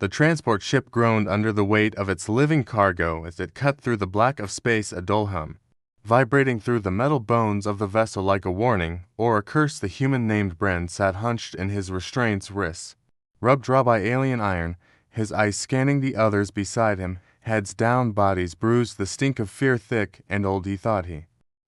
The transport ship groaned under the weight of its living cargo as it cut through the black of space, a dull hum, vibrating through the metal bones of the vessel like a warning or a curse. The human named Bren sat hunched in his restraints, wrists rubbed raw by alien iron, his eyes scanning the others beside him, heads down, bodies bruised, the stink of fear thick and old. He thought he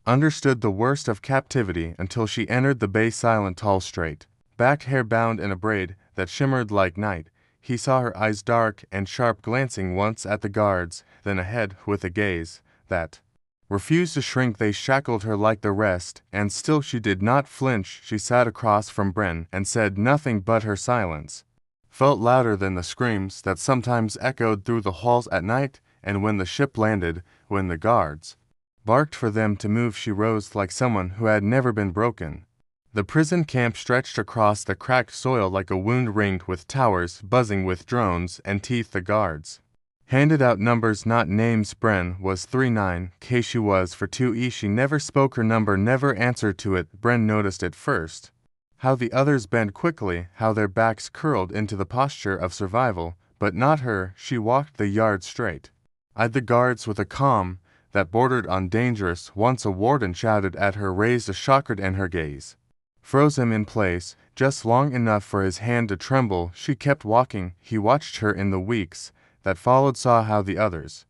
understood the worst of captivity until she entered the bay, silent, tall, straight backed, hair bound in a braid that shimmered like night. He saw her eyes, dark and sharp, glancing once at the guards, then ahead with a gaze that refused to shrink. They shackled her like the rest, and still she did not flinch. She sat across from Bren and said nothing, but her silence felt louder than the screams that sometimes echoed through the halls at night. And when the ship landed, when the guards barked for them to move, she rose like someone who had never been broken. The prison camp stretched across the cracked soil like a wound, ringed with towers, buzzing with drones and teeth. The guards handed out numbers, not names. Bren was 39, K she was for 2E. She never spoke her number, never answered to it. Bren noticed at first how the others bent quickly, how their backs curled into the posture of survival, but not her. She walked the yard straight, eyed the guards with a calm that bordered on dangerous. Once a warden shouted at her, raised a shocker, and her gaze froze him in place, just long enough for his hand to tremble. She kept walking. He watched her in the weeks that followed, saw how the others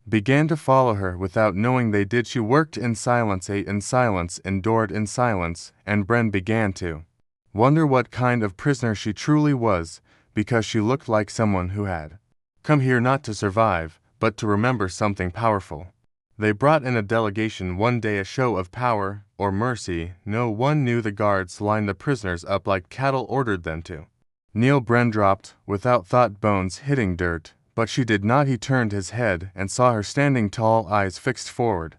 began to follow her without knowing they did. She worked in silence, ate in silence, endured in silence, and Bren began to wonder what kind of prisoner she truly was, because she looked like someone who had come here not to survive, but to remember something powerful. They brought in a delegation one day, a show of power or mercy. No one knew. The guards lined the prisoners up like cattle, ordered them to kneel. Bren dropped without thought, bones hitting dirt, but she did not. He turned his head and saw her standing tall, eyes fixed forward,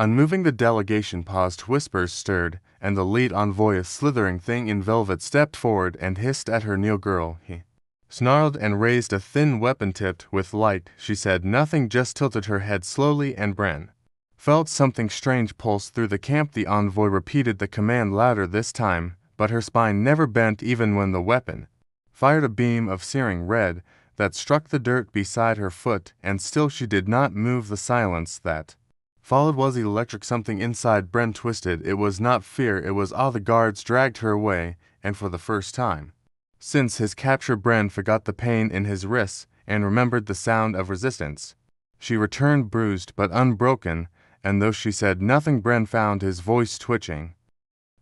unmoving. The delegation paused, whispers stirred, and the lead envoy, a slithering thing in velvet, stepped forward and hissed at her, kneel, girl. He snarled and raised a thin weapon tipped with light. She said nothing, just tilted her head slowly, and Bren felt something strange pulse through the camp. The envoy repeated the command louder this time, but her spine never bent even when the weapon fired a beam of searing red that struck the dirt beside her foot, and still she did not move. The silence that followed was electric. Something inside Bren twisted. It was not fear, it was awe. The guards dragged her away, and for the first time since his capture, Bren forgot the pain in his wrists and remembered the sound of resistance. She returned, bruised but unbroken, and though she said nothing, Bren found his voice twitching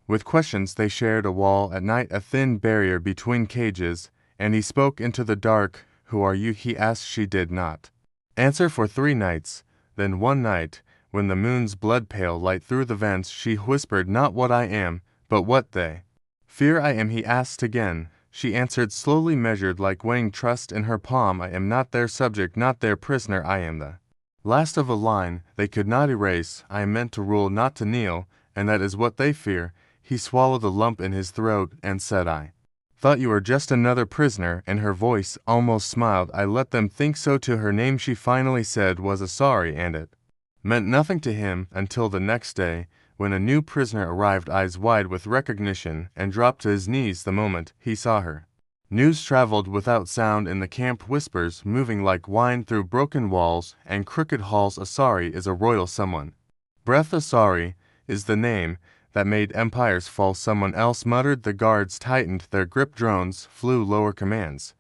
with questions. They shared a wall at night, a thin barrier between cages, and he spoke into the dark. Who are you? He asked. She did not answer for 3 nights. Then one night, when the moon's blood pale light through the vents, she whispered, not what I am, but what they fear I am. He asked again. She answered, slowly, measured, like weighing trust in her palm. I am not their subject, not their prisoner. I am the last of a line they could not erase. I am meant to rule, not to kneel, and that is what they fear. He swallowed a lump in his throat and said, I thought you were just another prisoner, and her voice almost smiled. I let them think so. To her name, she finally said, was a sorry, and it meant nothing to him until the next day, when a new prisoner arrived, eyes wide with recognition, and dropped to his knees the moment he saw her. News traveled without sound in the camp, whispers moving like wine through broken walls and crooked halls. Asari is a royal someone. Breath Asari is the name that made empires fall. Someone else muttered. The guards tightened their grip, drones flew, lower commands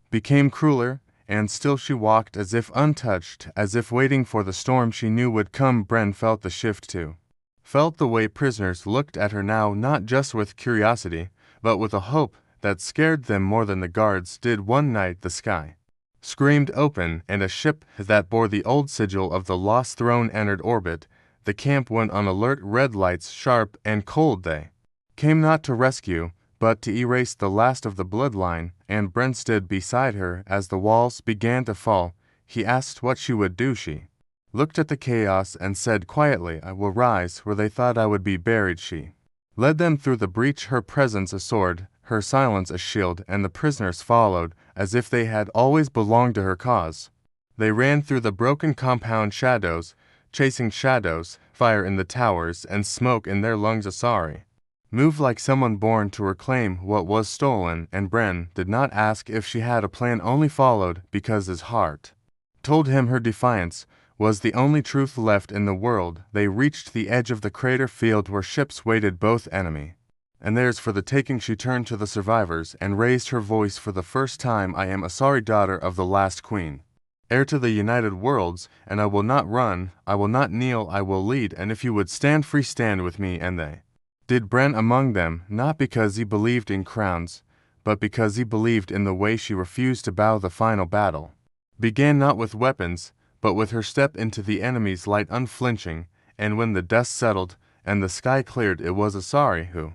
became crueler, and still she walked as if untouched, as if waiting for the storm she knew would come. Bren felt the shift too. Felt the way prisoners looked at her now, not just with curiosity, but with a hope that scared them more than the guards did. One night the sky screamed open, and a ship that bore the old sigil of the Lost Throne entered orbit. The camp went on alert, red lights sharp and cold. They came not to rescue, but to erase the last of the bloodline, and Bren stood beside her as the walls began to fall. He asked what she would do. She looked at the chaos and said quietly, I will rise where they thought I would be buried. She led them through the breach, her presence a sword, her silence a shield, and the prisoners followed as if they had always belonged to her cause. They ran through the broken compound, shadows chasing shadows, fire in the towers and smoke in their lungs. Asari moved like someone born to reclaim what was stolen, and Bren did not ask if she had a plan, only followed because his heart told him her defiance was the only truth left in the world. They reached the edge of the crater field where ships waited, both enemy and theirs for the taking. She turned to the survivors and raised her voice for the first time. I am a sorry daughter of the last queen, heir to the united worlds, and I will not run, I will not kneel, I will lead, and if you would stand free, stand with me. And they did. Bren among them, not because he believed in crowns, but because he believed in the way she refused to bow. The final battle began not with weapons, but with her step into the enemy's light unflinching, and when the dust settled and the sky cleared, it was Asari who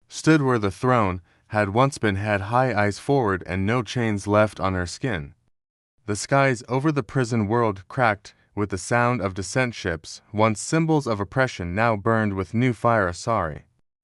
stood where the throne had once been, had high eyes forward and no chains left on her skin. The skies over the prison world cracked with the sound of descent ships, once symbols of oppression, now burned with new fire. Asari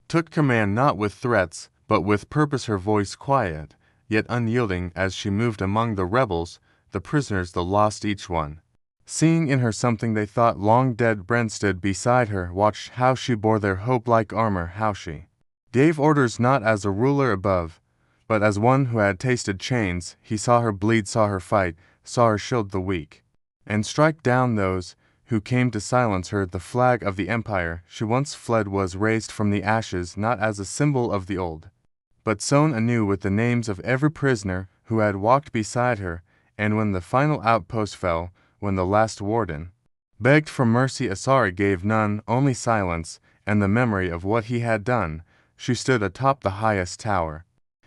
took command not with threats, but with purpose, her voice quiet, yet unyielding as she moved among the rebels, the prisoners, the lost, each one seeing in her something they thought long dead. Bren stood beside her, watched how she bore their hope like armor, how she gave orders not as a ruler above, but as one who had tasted chains. He saw her bleed, saw her fight, saw her shield the weak, and strike down those who came to silence her. The flag of the empire she once fled was raised from the ashes, not as a symbol of the old, but sewn anew with the names of every prisoner who had walked beside her. And when the final outpost fell, when the last warden begged for mercy, Asari gave none, only silence and the memory of what he had done. She stood atop the highest tower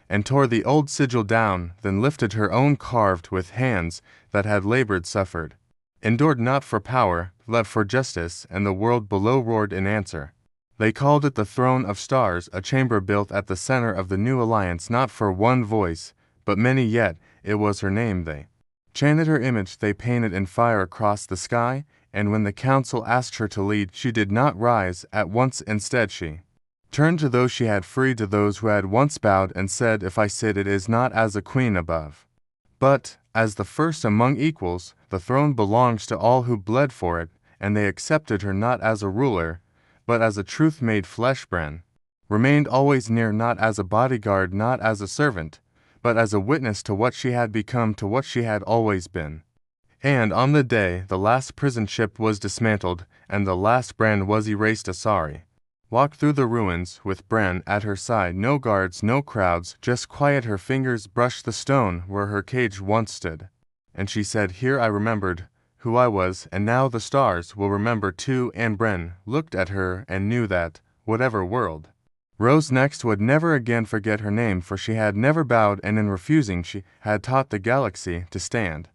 and tore the old sigil down, then lifted her own, carved with hands that had labored, suffered, endured, not for power, but for justice, and the world below roared in answer. They called it the Throne of Stars, a chamber built at the center of the new alliance, not for one voice, but many, yet it was her name. They chanted her image, they painted in fire across the sky, and when the council asked her to lead, she did not rise at once. Instead she turned to those she had freed, to those who had once bowed, and said, if I sit, it is not as a queen above, but as the first among equals. The throne belongs to all who bled for it, and they accepted her not as a ruler, but as a truth made flesh. Bren remained always near, not as a bodyguard, not as a servant, but as a witness to what she had become, to what she had always been. And on the day the last prison ship was dismantled and the last brand was erased, Asari walked through the ruins with Bren at her side. No guards, no crowds, just quiet. Her fingers brushed the stone where her cage once stood, and she said, here I remembered who I was, and now the stars will remember too. And Bren looked at her and knew that, whatever world rose next, would never again forget her name, for she had never bowed, and in refusing she had taught the galaxy to stand.